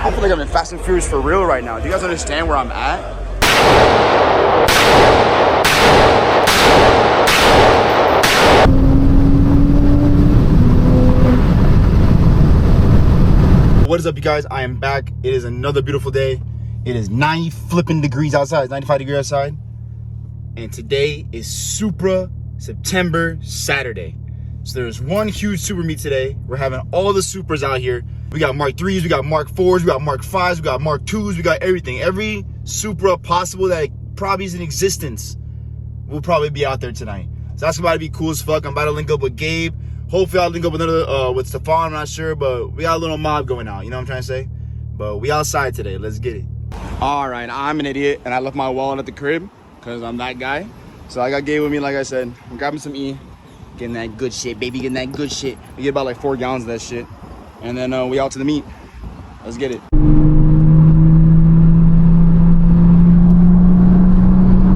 I feel like I'm in Fast and Furious for real right now. Do you guys understand where I'm at? What is up, you guys? I am back. It is another beautiful day. It is 90 flipping degrees outside. It's 95 degrees outside. And today is Supra September Saturday. So there's one huge Supra meet today. We're having all the Supras out here. We got Mark 3s, we got Mark 4s, we got Mark 5s, we got Mark 2s, we got everything. Every Supra possible that probably is in existence will probably be out there tonight. So that's about to be cool as fuck. I'm about to link up with Gabe. Hopefully I'll link up with another with Stefan, I'm not sure, but we got a little mob going out, you know what I'm trying to say? But we outside today, let's get it. All right, I'm an idiot and I left my wallet at the crib because I'm that guy. So I got Gabe with me, like I said. I'm grabbing some E, getting that good shit, baby, getting that good shit. We get about like 4 gallons of that shit. And then we out to the meet. Let's get it.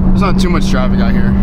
There's not too much traffic out here.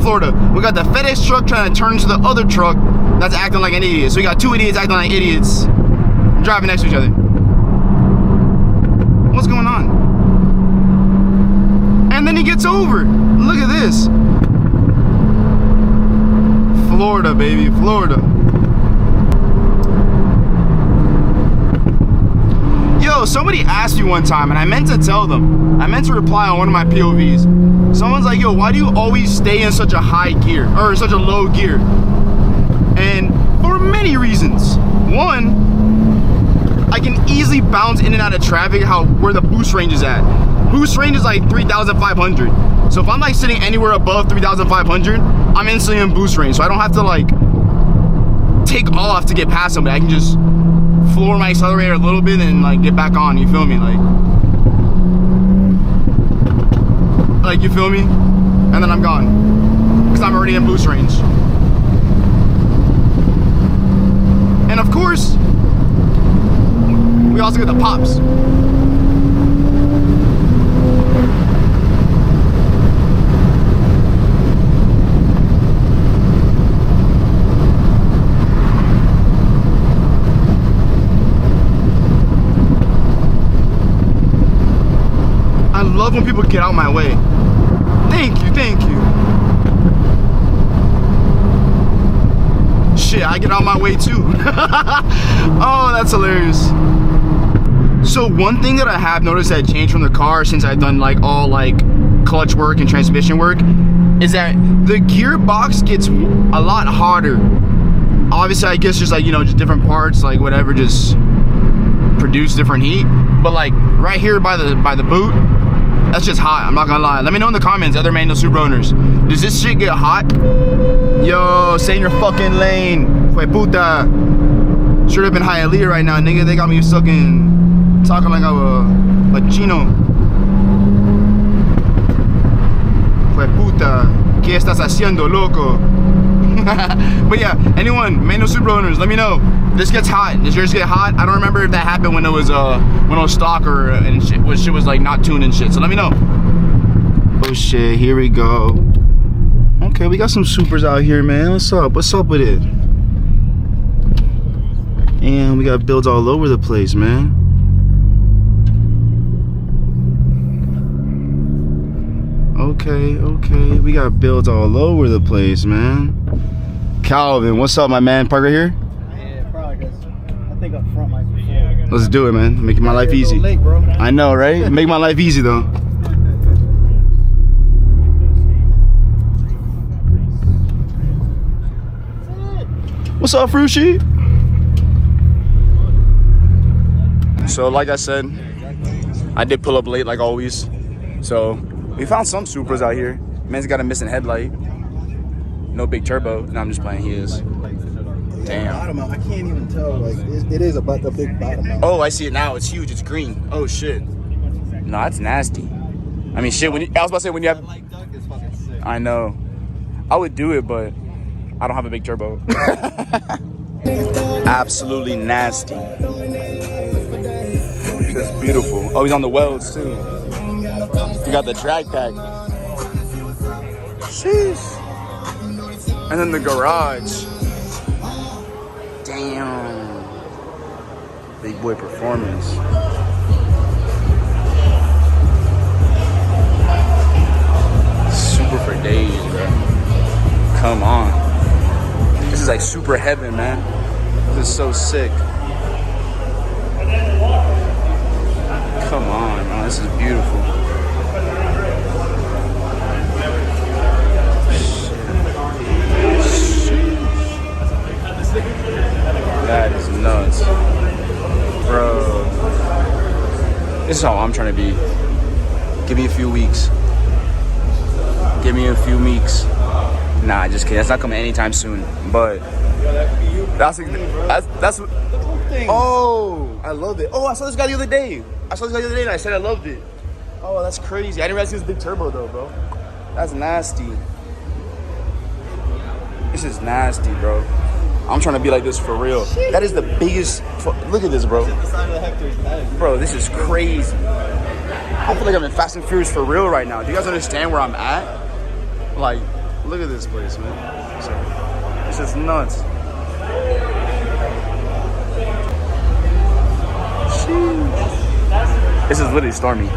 Florida. We got the FedEx truck trying to turn into the other truck that's acting like an idiot. So we got 2 idiots acting like idiots driving next to each other. What's going on? And then he gets over. Look at this. Florida, baby, Florida. Yo, somebody asked me one time and I meant to tell them. I meant to reply on one of my POVs. Someone's like, yo, why do you always stay in such a high gear or such a low gear? And for many reasons. One, I can easily bounce in and out of traffic where the boost range is at. Boost range is like 3,500. So if I'm like sitting anywhere above 3,500, I'm instantly in boost range. So I don't have to like take off to get past somebody. I can just floor my accelerator a little bit and like get back on, you feel me? Like, you feel me? And then I'm gone. Because I'm already in boost range. And of course, we also get the pops. I love when people get out my way. Thank you, thank you. Shit, I get out my way too. Oh, that's hilarious. So one thing that I have noticed that changed from the car since I've done like all like clutch work and transmission work is that the gearbox gets a lot harder. Obviously, I guess just like, you know, just different parts, like whatever, just produce different heat. But like right here by the boot, that's just hot, I'm not gonna lie. Let me know in the comments, other manual Supra owners. Does this shit get hot? Yo, stay in your fucking lane. Fue puta. Should have been Hialeah right now, nigga. They got me talking like I'm a chino. Fue puta. ¿Qué estás haciendo, loco? But yeah, anyone, manual Supra owners, let me know. This gets hot. Does yours get hot? I don't remember if that happened when it was stock or and shit was like not tuned and shit. So let me know. Oh shit, here we go. Okay, we got some Supras out here, man. What's up? What's up with it? And we got builds all over the place, man. Okay, we got builds all over the place, man. Calvin, what's up, my man? Park right here? Yeah, probably, because I think up front might be full. Let's do it, man. Making my life easy. Late, bro. I know, right? Make my life easy, though. What's up, Frushi? So, like I said, I did pull up late, like always. So, we found some Supras out here. Man's got a missing headlight. No big turbo. No, I'm just playing. He is. Damn. Bottom out. I can't even tell. Like it is a big bottom out. Oh, I see it now. It's huge. It's green. Oh shit. No, that's nasty. I mean, shit. When I was about to say when you have. It's fucking sick. I know. I would do it, but I don't have a big turbo. Absolutely nasty. That's beautiful. Oh, he's on the welds too. You got the drag pack. Sheesh. And then the garage. Damn. Big boy performance. Super for days, bro. Come on. This is like super heaven, man. This is so sick. Come on, man. This is beautiful. That is nuts. Bro. This is how I'm trying to be. Give me a few weeks. Give me a few weeks. Nah, just kidding. That's not coming anytime soon. But that's what. Oh, I love it. Oh, I saw this guy the other day. And I said I loved it. Oh, that's crazy. I didn't realize he was a big turbo though, bro. That's nasty. This is nasty, bro. I'm trying to be like this for real. That is the biggest. Look at this, bro. Bro, this is crazy. I feel like I'm in Fast and Furious for real right now. Do you guys understand where I'm at? Like, look at this place, man. So, this is nuts. Sheesh. This is literally stormy.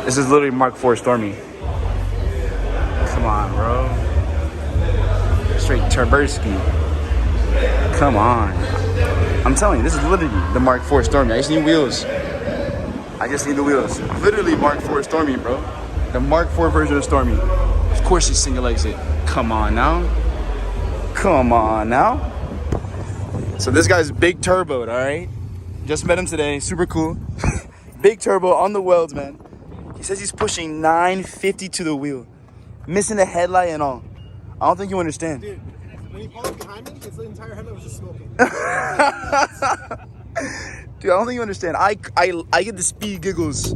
This is literally Mark 4 stormy. Come on, bro. Straight Turbersky. Come on. I'm telling you, this is literally the Mark 4 stormy. I just need wheels. Literally Mark 4 stormy, bro. The Mark 4 version of stormy. Of course she single legs it. Come on now. So this guy's big turboed, all right? Just met him today. Super cool. Big turbo on the welds, man. He says he's pushing 950 to the wheel. Missing the headlight and all. I don't think you understand. Dude, when he pulled up behind me, his entire headlight was just smoking. Dude, I don't think you understand. I get the speed giggles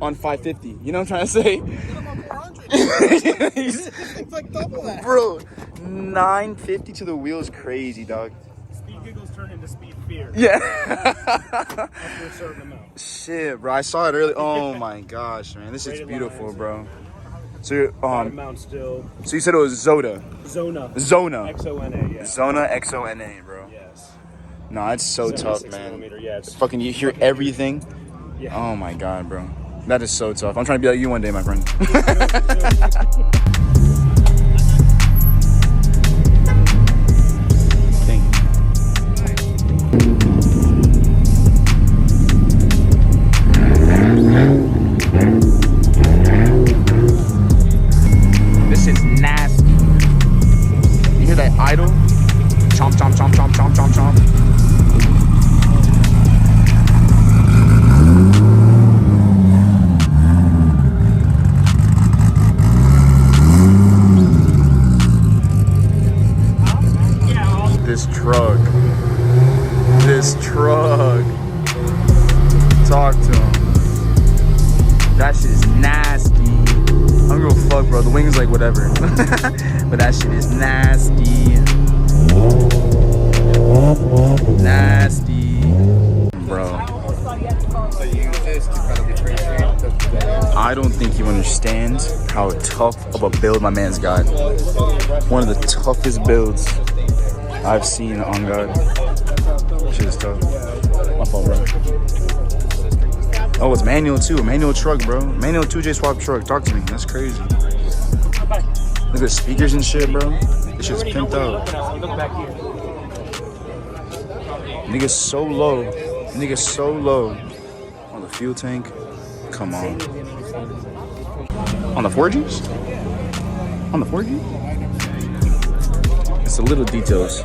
on 550. You know what I'm trying to say? It's like double that. Bro, 950 to the wheel is crazy, dog. Speed giggles turn into speed fear. Yeah. After a certain amount. Shit, bro. I saw it earlier. Oh my gosh, man. This is beautiful, bro. So you're, Mount still. so you said it was Zona. Zona. XONA, yeah. Zona XONA, bro. Yes. No, it's so tough, man. Yeah, it's Fucking, you hear everything. Yeah. Oh my god, bro. That is so tough. I'm trying to be like you one day, my friend. Thank you. This is nasty. You hear that idle? Chomp, chomp, chomp, chomp, chomp, chomp, chomp. This truck. Talk to him. That shit is nasty. I don't give a fuck, bro. The wing's like whatever. But that shit is nasty. Nasty. Bro. I don't think you understand how tough of a build my man's got. One of the toughest builds I've seen on God. Shit is tough. My fault, bro. Oh, it's manual too. A manual truck, bro. Manual 2J swap truck. Talk to me. That's crazy. Look at the speakers and shit, bro. This shit's pimped out. Nigga's so low. Nigga's so low. On the fuel tank. Come on. On the 4Gs? On the 4G? It's the little details.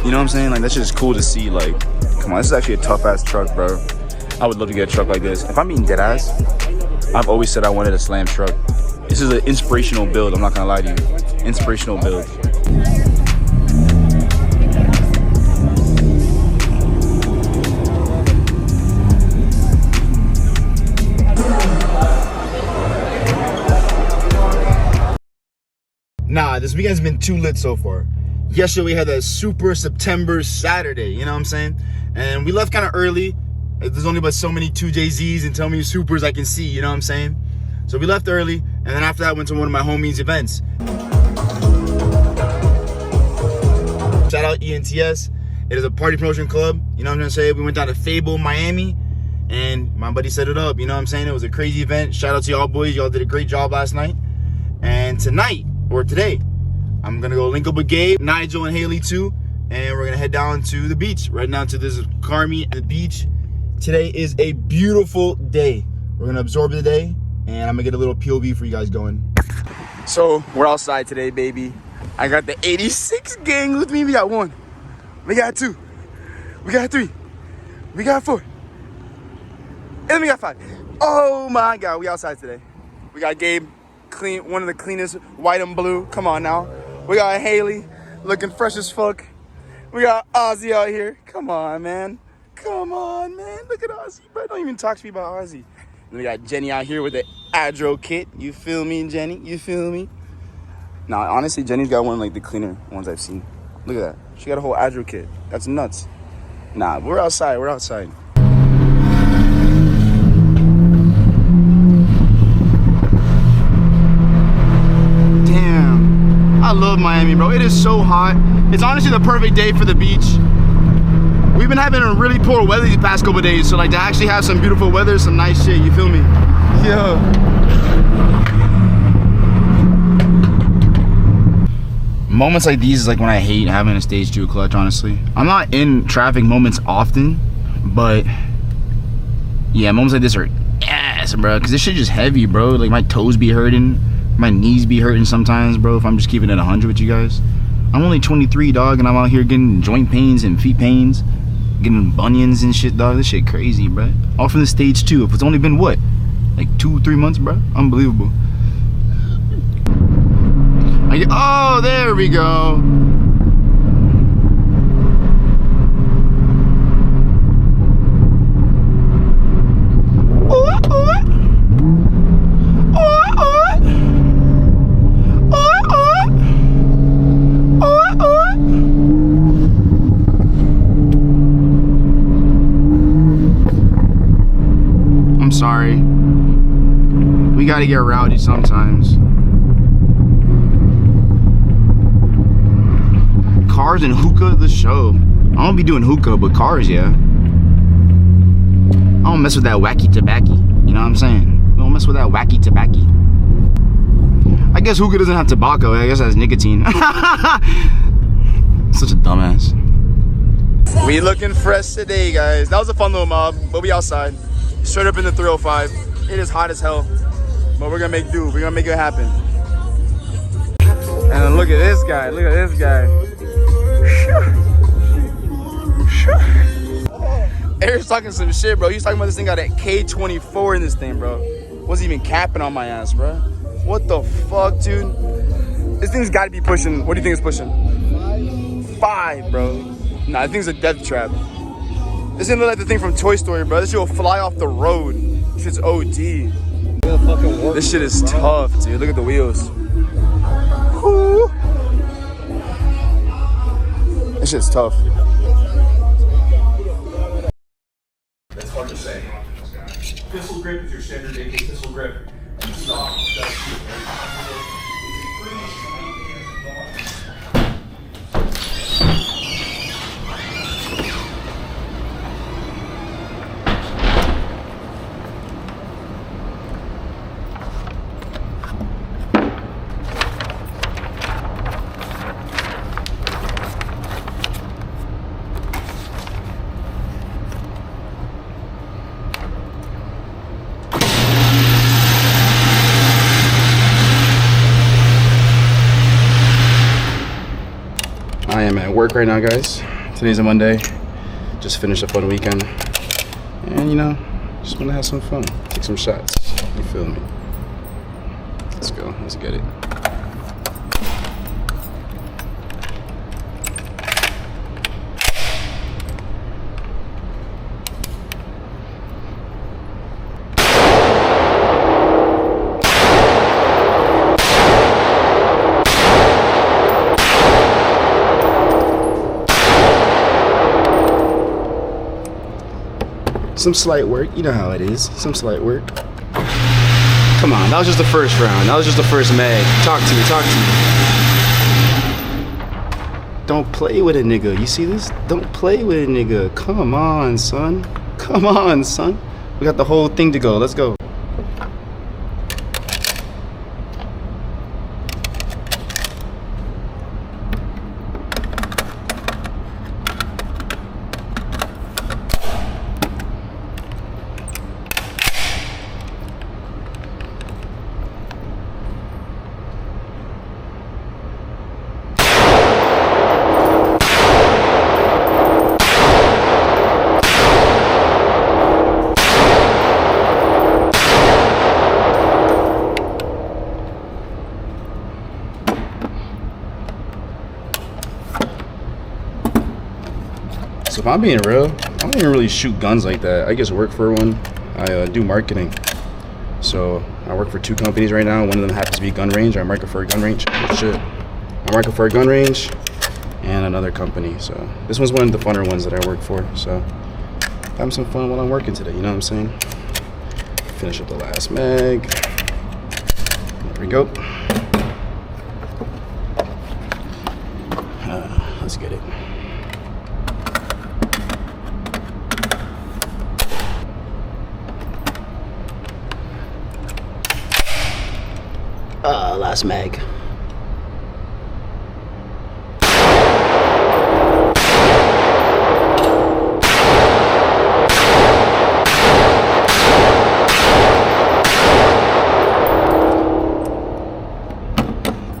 You know what I'm saying? Like, that's just cool to see. Like, come on, this is actually a tough ass truck, bro. I would love to get a truck like this. If I'm being dead ass, I've always said I wanted a slam truck. This is an inspirational build, I'm not gonna lie to you. Inspirational build. this weekend's been too lit so far. Yesterday we had that Super September Saturday, you know what I'm saying? And we left kind of early. There's only but so many 2JZs and Tell Me Supers I can see, you know what I'm saying? So we left early, and then after that I went to one of my homies' events. Shout out ENTS. It is a party promotion club, you know what I'm gonna say? We went down to Fable, Miami, and my buddy set it up, you know what I'm saying? It was a crazy event. Shout out to y'all boys, y'all did a great job last night. And tonight, or today, I'm gonna go link up with Gabe, Nigel, and Haley too, and we're gonna head down to the beach, right down to this Carmi at the beach. Today is a beautiful day. We're gonna absorb the day, and I'm gonna get a little POV for you guys going. So, we're outside today, baby. I got the 86 gang with me. We got 1, we got 2, we got 3, we got 4, and we got 5. Oh my God, we outside today. We got Gabe, clean, one of the cleanest, white and blue. Come on now. We got Haley, looking fresh as fuck. We got Ozzy out here. Come on, man. Come on, man. Look at Ozzy, bro. Don't even talk to me about Ozzy. And we got Jenny out here with the Adro kit. You feel me, Jenny? You feel me? Nah, honestly, Jenny's got one of like the cleaner ones I've seen. Look at that. She got a whole Adro kit. That's nuts. Nah, we're outside. We're outside. Damn. I love Miami, bro. It is so hot. It's honestly the perfect day for the beach. We've been having a really poor weather these past couple of days, so like to actually have some beautiful weather, some nice shit, you feel me? Yeah. Moments like these is like when I hate having a stage 2 clutch, honestly. I'm not in traffic moments often, but yeah, moments like this are ass, bro, because this shit just heavy, bro. Like my toes be hurting, my knees be hurting sometimes, bro, if I'm just keeping it 100 with you guys. I'm only 23, dog, and I'm out here getting joint pains and feet pains, getting bunions and shit, dog. This shit crazy, bro. All from the stage 2. If it's only been what, like 2-3 months, bro? Unbelievable. Oh, there we go. I'm sorry. We gotta get rowdy sometimes. Cars and hookah, the show. I don't be doing hookah, but cars, yeah. I don't mess with that wacky tobacco. You know what I'm saying? We don't mess with that wacky tobacco. I guess hookah doesn't have tobacco. I guess it has nicotine. Such a dumbass. We looking fresh today, guys. That was a fun little mob, but we outside. Straight up in the 305. It is hot as hell, but we're gonna make do. We're gonna make it happen. And look at this guy. Look at this guy. Eric's talking some shit, bro. He's talking about this thing got a K24 in this thing, bro. Wasn't even capping on my ass, bro. What the fuck, dude? This thing's got to be pushing. What do you think it's pushing? 5, bro. Nah, this thing's a death trap. This thing look like the thing from Toy Story, bro. This shit will fly off the road. This shit's OD. This shit is tough, dude. Look at the wheels. Woo. This shit's tough. That's hard to say. Pistol grip is your standard AK pistol grip. And stock, I am at work right now, guys. Today's a Monday. Just finished a fun weekend. And you know, just wanna have some fun. Take some shots. You feel me? Let's go, let's get it. Some slight work. You know how it is. Some slight work. Come on, that was just the first round. That was just the first mag. Talk to me, talk to me. Don't play with a nigga. You see this? Don't play with a nigga. Come on, son. Come on, son. We got the whole thing to go. Let's go. So if I'm being real, I don't even really shoot guns like that. I just work for one. I do marketing. So I work for 2 companies right now. One of them happens to be gun range. I'm working for a gun range. Shit. I'm working for a gun range and another company. So this one's one of the funner ones that I work for. So having some fun while I'm working today. You know what I'm saying? Finish up the last mag. There we go. Let's get it. Last mag.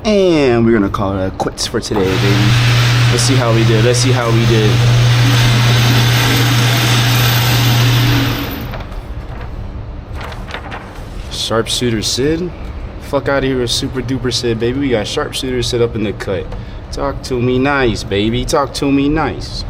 And we're gonna call it quits for today, baby. Let's see how we did. Let's see how we did. Sharpshooter Sid. Fuck out of here with Super Duper Sid, baby. We got Sharpshooter Sid up in the cut. Talk to me nice, baby. Talk to me nice.